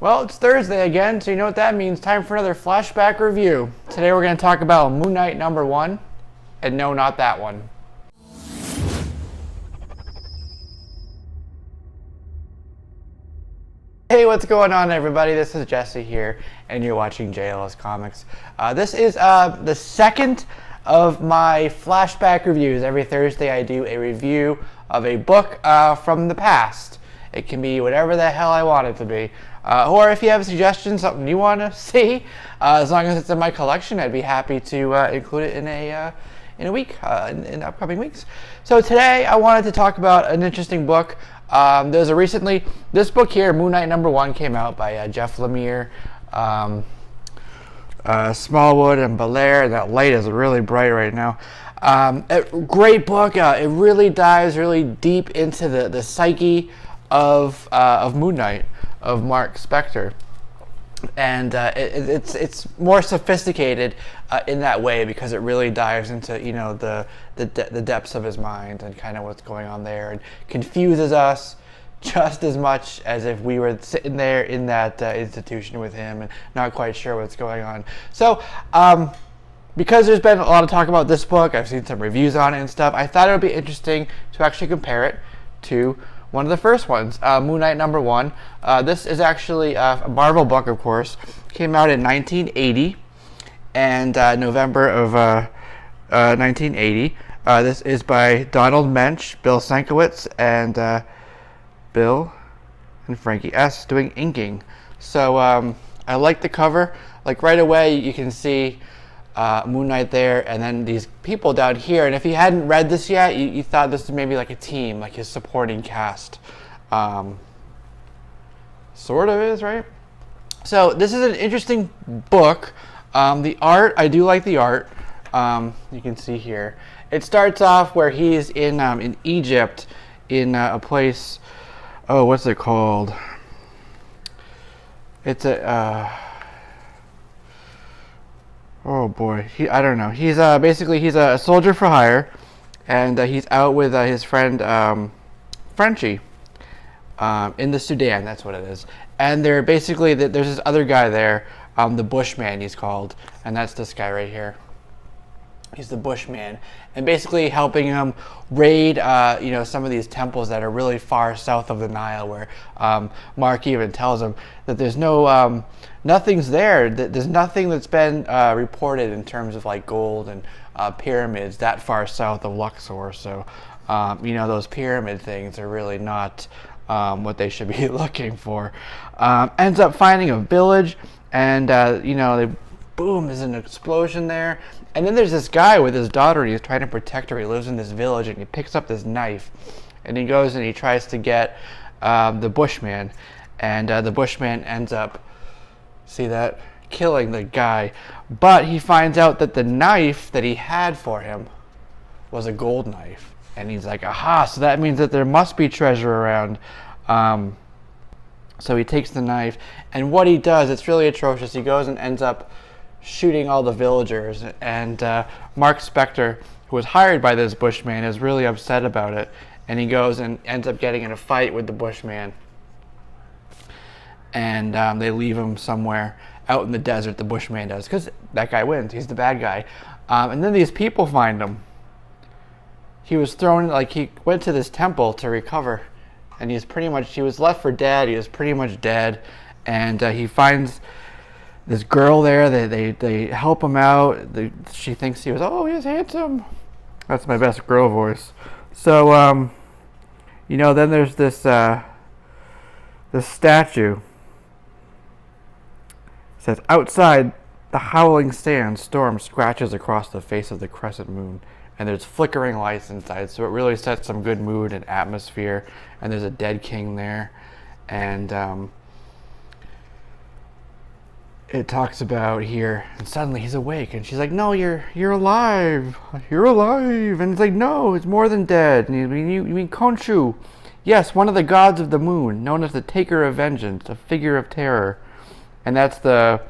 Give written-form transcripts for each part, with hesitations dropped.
Well, it's Thursday again, so you know what that means. Time for another flashback review. Today we're going to talk about Moon Knight #1, and no, not that one. Hey, what's going on, everybody? This is Jesse here, and you're watching JLSComics. This is the second of my flashback reviews. Every Thursday I do a review of a book from the past. It can be whatever the hell I want it to be. Or if you have suggestions, something you want to see, as long as it's in my collection, I'd be happy to include it in a week, in upcoming weeks. So today I wanted to talk about an interesting book. There's this book here, Moon Knight #1, came out by Jeff Lemire, Smallwood and Belair. That light is really bright right now. A great book. It really dives really deep into the psyche of Moon Knight, of Mark Spector, and it's more sophisticated in that way because it really dives into the depths of his mind and kind of what's going on there, and confuses us just as much as if we were sitting there in that institution with him and not quite sure what's going on. So because there's been a lot of talk about this book, I've seen some reviews on it and stuff, I thought it would be interesting to actually compare it to one of the first ones, Moon Knight #1. This is actually a Marvel book, of course. Came out in 1980, and November of 1980. This is by Donald Mensch, Bill Sienkiewicz, and Bill and Frankie S. doing inking. So I like the cover. Like right away, you can see Moon Knight there, and then these people down here. And if you hadn't read this yet, you thought this was maybe like a team, like his supporting cast. Sort of is, right? So this is an interesting book. The art, I do like the art. You can see here. It starts off where he's in Egypt, in a place. Oh, what's it called? It's a. Oh boy, I don't know. He's basically he's a soldier for hire, and he's out with his friend Frenchie in the Sudan. That's what it is. And they're basically there's this other guy there, the Bushman he's called, and that's this guy right here. He's the Bushman, and basically helping him raid, some of these temples that are really far south of the Nile, where Mark even tells him that there's nothing's there. There's nothing that's been reported in terms of like gold and pyramids that far south of Luxor. So, those pyramid things are really not what they should be looking for. Ends up finding a village, and boom, there's an explosion there. And then there's this guy with his daughter, and he's trying to protect her. He lives in this village, and he picks up this knife, and he goes and he tries to get the Bushman, and the Bushman ends up, see that, killing the guy. But he finds out that the knife that he had for him was a gold knife, and he's like, aha, so that means that there must be treasure around. So he takes the knife, and what he does, it's really atrocious. He goes and ends up shooting all the villagers, and Mark Spector, who was hired by this Bushman, is really upset about it, and he goes and ends up getting in a fight with the Bushman, and they leave him somewhere out in the desert, the Bushman does, because that guy wins, he's the bad guy. And then these people find him. He was thrown, like he went to this temple to recover, and he was left for dead, he was pretty much dead, and he finds this girl there. They help him out. She thinks he's handsome. That's my best girl voice. So then there's this statue. It says, outside the howling storm scratches across the face of the crescent moon, and there's flickering lights inside, so it really sets some good mood and atmosphere. And there's a dead king there, and it talks about here, and suddenly he's awake, and she's like, no, you're alive, and it's like, no, it's more than dead. And you mean Khonshu? Yes, one of the gods of the moon, known as the taker of vengeance, a figure of terror. And that's the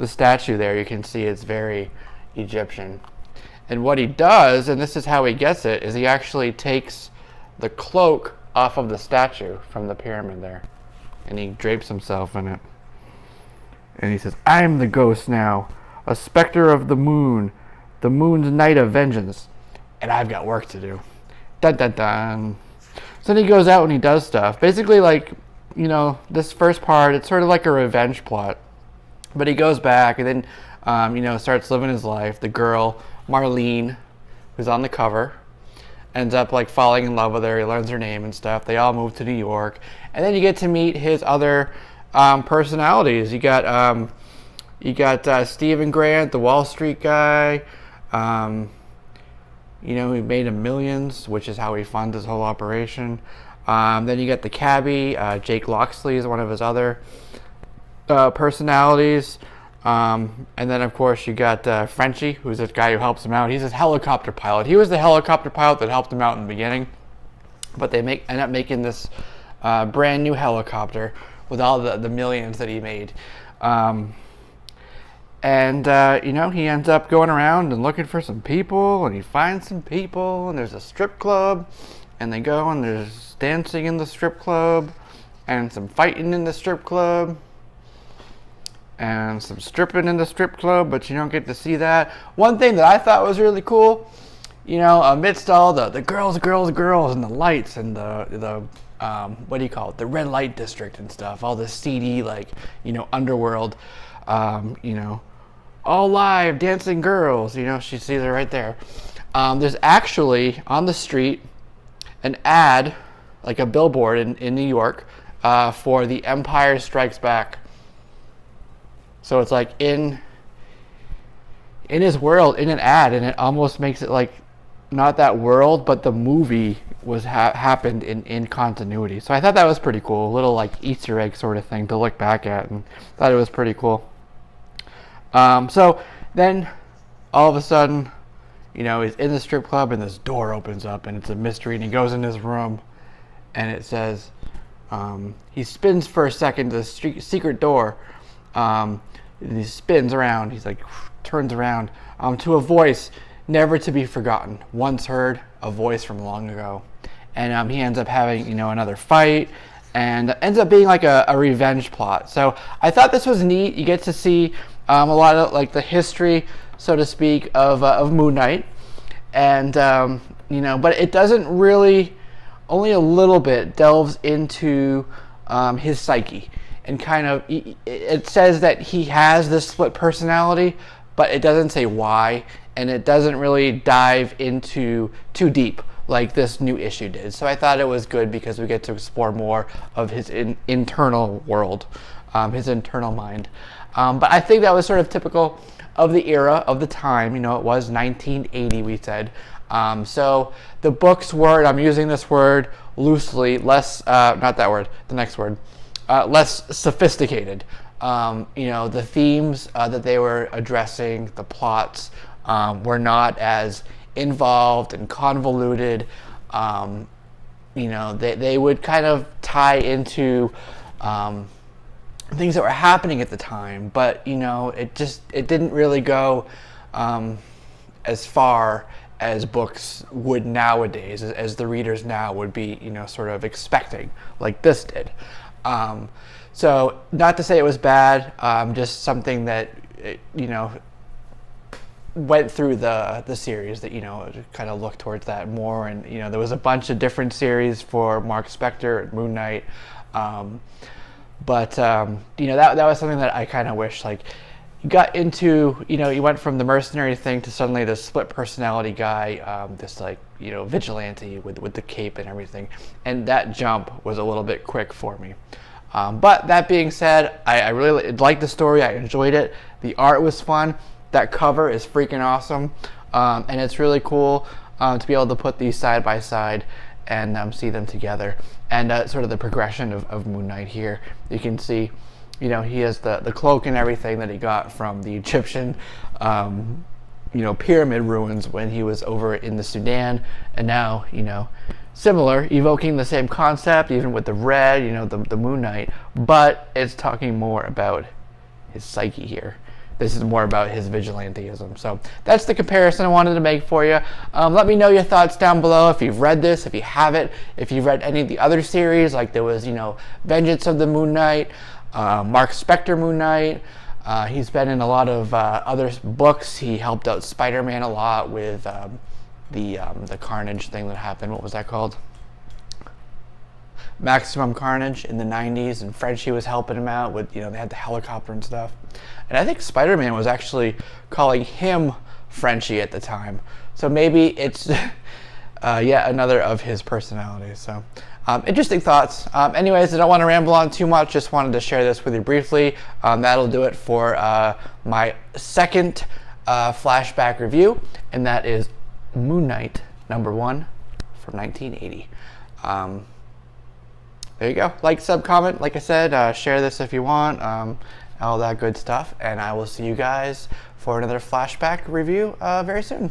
statue there. You can see it's very Egyptian. And what he does, and this is how he gets it, is he actually takes the cloak off of the statue from the pyramid there, and he drapes himself in it. And he says, I'm the ghost now, a specter of the moon's night of vengeance, and I've got work to do. Dun dun dun. So then he goes out and he does stuff. Basically, like, you know, this first part, it's sort of like a revenge plot. But he goes back and then, you know, starts living his life. The girl, Marlene, who's on the cover, ends up like falling in love with her. He learns her name and stuff. They all move to New York. And then you get to meet his other personalities. You got Stephen Grant, the Wall Street guy. You know, he made him millions, which is how he funds his whole operation. Then you get the cabbie. Jake Loxley is one of his other personalities. And then, of course, you got Frenchie, who's this guy who helps him out. He's this helicopter pilot. He was the helicopter pilot that helped him out in the beginning. But they end up making this brand new helicopter with all the millions that he made. You know, he ends up going around and looking for some people, and he finds some people, and there's a strip club, and they go and there's dancing in the strip club, and some fighting in the strip club, and some stripping in the strip club, but you don't get to see that. One thing that I thought was really cool, you know, amidst all the girls, and the lights, and the what do you call it, the red light district and stuff, all the seedy, like, you know, underworld, you know, all live dancing girls, you know, she sees her right there. There's actually on the street an ad, like a billboard in New York, for The Empire Strikes Back. So it's like in his world, in an ad, and it almost makes it like not that world, but the movie was happened in continuity. So I thought that was pretty cool, a little like Easter egg sort of thing to look back at, and thought it was pretty cool. So then all of a sudden, you know, he's in the strip club and this door opens up and it's a mystery, and he goes in his room and it says, he spins for a second to the secret door, and he spins around, he's like, turns around, to a voice never to be forgotten, once heard, a voice from long ago. And he ends up having, you know, another fight, and ends up being like a revenge plot. So I thought this was neat. You get to see a lot of like the history, so to speak, of Moon Knight, and you know, but it doesn't really, only a little bit delves into his psyche, and kind of it says that he has this split personality, but it doesn't say why, and it doesn't really dive into too deep like this new issue did. So I thought it was good because we get to explore more of his internal world, his internal mind. But I think that was sort of typical of the era, of the time. You know, it was 1980, we said. So the books were, and I'm using this word loosely, less, not that word, the next word, less sophisticated. You know, the themes that they were addressing, the plots, were not as involved and convoluted. You know, they would kind of tie into things that were happening at the time, but you know, it didn't really go as far as books would nowadays, as the readers now would be, you know, sort of expecting, like this did. So not to say it was bad, just something that, you know, went through the series that, you know, kind of looked towards that more. And, you know, there was a bunch of different series for Mark Spector and Moon Knight. But you know, that was something that I kind of wish, like, you got into, you know, you went from the mercenary thing to suddenly this split personality guy, this, like, you know, vigilante with the cape and everything. And that jump was a little bit quick for me. But that being said, I really liked the story. I enjoyed it. The art was fun. That cover is freaking awesome. And it's really cool to be able to put these side by side and see them together. And sort of the progression of Moon Knight here. You can see, you know, he has the cloak and everything that he got from the Egyptian, you know, pyramid ruins when he was over in the Sudan. And now, you know, similar, evoking the same concept, even with the red, you know, the Moon Knight. But it's talking more about his psyche here. This is more about his vigilantism. So that's the comparison I wanted to make for you. Let me know your thoughts down below if you've read this, if you haven't, if you've read any of the other series, like there was, you know, Vengeance of the Moon Knight, Mark Spector Moon Knight, He's been in a lot of other books. He helped out Spider-Man a lot with the Carnage thing that happened. What was that called? Maximum Carnage in the 90s, and Frenchie was helping him out with, they had the helicopter and stuff. And I think Spider-Man was actually calling him Frenchie at the time. So maybe it's yet another of his personalities. So interesting thoughts. Anyways, I don't want to ramble on too much. Just wanted to share this with you briefly. That'll do it for my second flashback review, and that is Moon Knight #1 from 1980. There you go. Like, sub, comment, like I said, share this if you want, all that good stuff, and I will see you guys for another flashback review very soon.